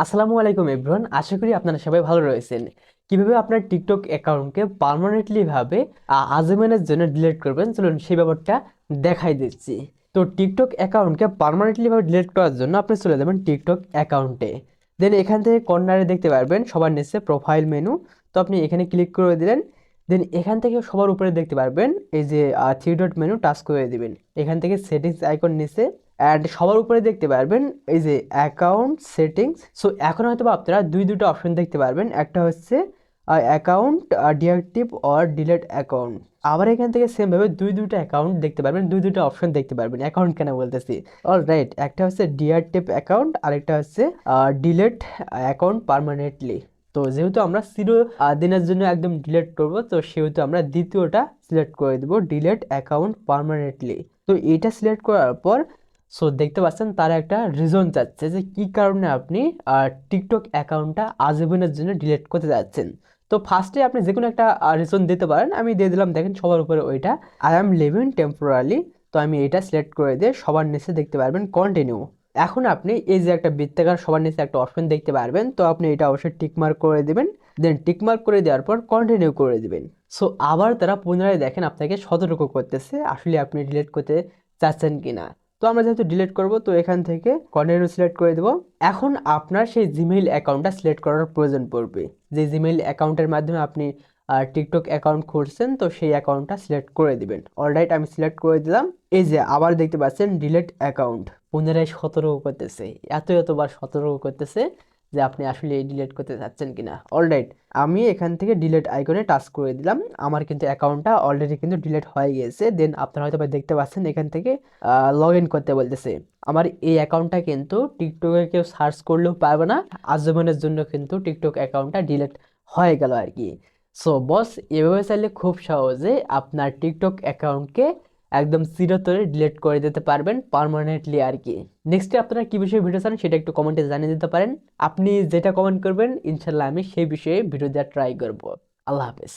আসসালামু আলাইকুম এভরিওয়ান, আশা করি আপনারা সবাই ভালো রয়েছেন। কিভাবে আপনার টিকটক অ্যাকাউন্টকে পার্মানেন্টলি ভাবে আজীবনের জন্য ডিলিট করবেন, চলুন সেই ব্যাপারটা দেখাই দিচ্ছি। তো টিকটক অ্যাকাউন্টকে পার্মানেন্টলি ভাবে ডিলিট করার জন্য আপনি চলে যাবেন টিকটক অ্যাকাউন্টে। দেন এখান থেকে কর্নারে দেখতে পারবেন সবার নিচে প্রোফাইল মেনু। তো আপনি এখানে ক্লিক করে দিলেন। দেন এখান থেকে সবার উপরে দেখতে পারবেন এই যে থ্রি ডট মেনু, টাচ করে দিবেন। এখান থেকে সেটিংস আইকন নিচে অ্যান্ড সবার উপরে দেখতে পারবেন এই যে অ্যাকাউন্ট সেটিংস। সো এখন হয়তো বা আপনারা দুটো অপশন দেখতে পারবেন, একটা হচ্ছে account deactive or delete account. আবার এখান থেকে সেম ভাবে দুটো অ্যাকাউন্ট দেখতে পারবেন, দুটো অপশন দেখতে পারবেন। অ্যাকাউন্ট কেন বলতেছি, অল রাইট, একটা হচ্ছে ডিঅ্যাক্টিভ অ্যাকাউন্ট আর একটা হচ্ছে ডিলেট অ্যাকাউন্ট পার্মানেন্টলি। তো যেহেতু আমরা 0 দিনের জন্য একদম ডিলেট করব, তো সেহেতু আমরা দ্বিতীয়টা সিলেক্ট করে দেবো, ডিলেট অ্যাকাউন্ট পার্মানেন্টলি। তো এটা সিলেক্ট করার পর সো দেখতে পাচ্ছেন তারা একটা রিজন চাচ্ছে যে কি কারণে আপনি টিকটক অ্যাকাউন্টটা আজীবনের জন্য ডিলিট করতে যাচ্ছেন। তো ফার্স্টে আপনি যে কোনো একটা রিজন দিতে পারেন, আমি দিয়ে দিলাম, দেখেন সবার উপরে ওইটা, আই অ্যাম লিভিং টেম্পোরারি। তো আমি এটা সিলেক্ট করে দিয়ে সবার নিচে দেখতে পারবেন কন্টিনিউ। এখন আপনি এই যে একটা বৃত্তাকার সবার নিচে একটা অপশন দেখতে পারবেন, তো আপনি এটা অবশ্যই টিকমার্ক করে দিবেন। দেন টিকমার্ক করে দেওয়ার পর কন্টিনিউ করে দিবেন। সো আবার তারা পুনরায় দেখেন আপনাকে সতর্ক করতেছে আসলে আপনি ডিলিট করতে চাচ্ছেন কিনা। তো আমরা যেহেতু ডিলিট করব, তো এখান থেকে কন্টিনিউ সিলেক্ট করে দেব। এখন আপনার সেই জিমেইল অ্যাকাউন্টটা সিলেক্ট করার প্রয়োজন পড়বে, যে জিমেইল অ্যাকাউন্টের মাধ্যমে আপনি টিকটক অ্যাকাউন্ট খুলছেন, তো সেই অ্যাকাউন্টটা সিলেক্ট করে দিবেন। অলরাইট, আমি সিলেক্ট করে দিলাম। এই যে আবার দেখতে পাচ্ছেন ডিলিট অ্যাকাউন্ট, পুনরায় সতর্ক করতেছে, এতবার সতর্ক করতেছে যে আপনি আসলে ডিলিট করতে চাচ্ছেন কিনা। অলরাইট, আমি এখান থেকে ডিলিট আইকনে টাচ করে দিলাম। আমার কিন্তু অ্যাকাউন্টটা অলরেডি কিন্তু ডিলিট হয়ে গিয়েছে। দেন আপনারা হয়তো দেখতে পাচ্ছেন এখান থেকে লগ ইন করতে বলতেছে। আমার এই অ্যাকাউন্টটা কিন্তু টিকটকে কেউ সার্চ করলেও পারবে না, আজীবনের জন্য কিন্তু টিকটক অ্যাকাউন্টটা ডিলিট হয়ে গেল আর কি। সো বস, এভাবে চাইলে খুব সহজে আপনার টিকটক অ্যাকাউন্টকে একদম চিরতরে ডিলিট করে দিতে পারবেন পার্মানেন্টলি আর কি। নেক্সটে আপনারা কি বিষয়ে ভিডিও চান সেটা একটু কমেন্টে জানিয়ে দিতে পারেন। আপনি যেটা কমেন্ট করবেন ইনশাল্লাহ আমি সেই বিষয়ে ভিডিও দেওয়ার ট্রাই করবো। আল্লাহ হাফেজ।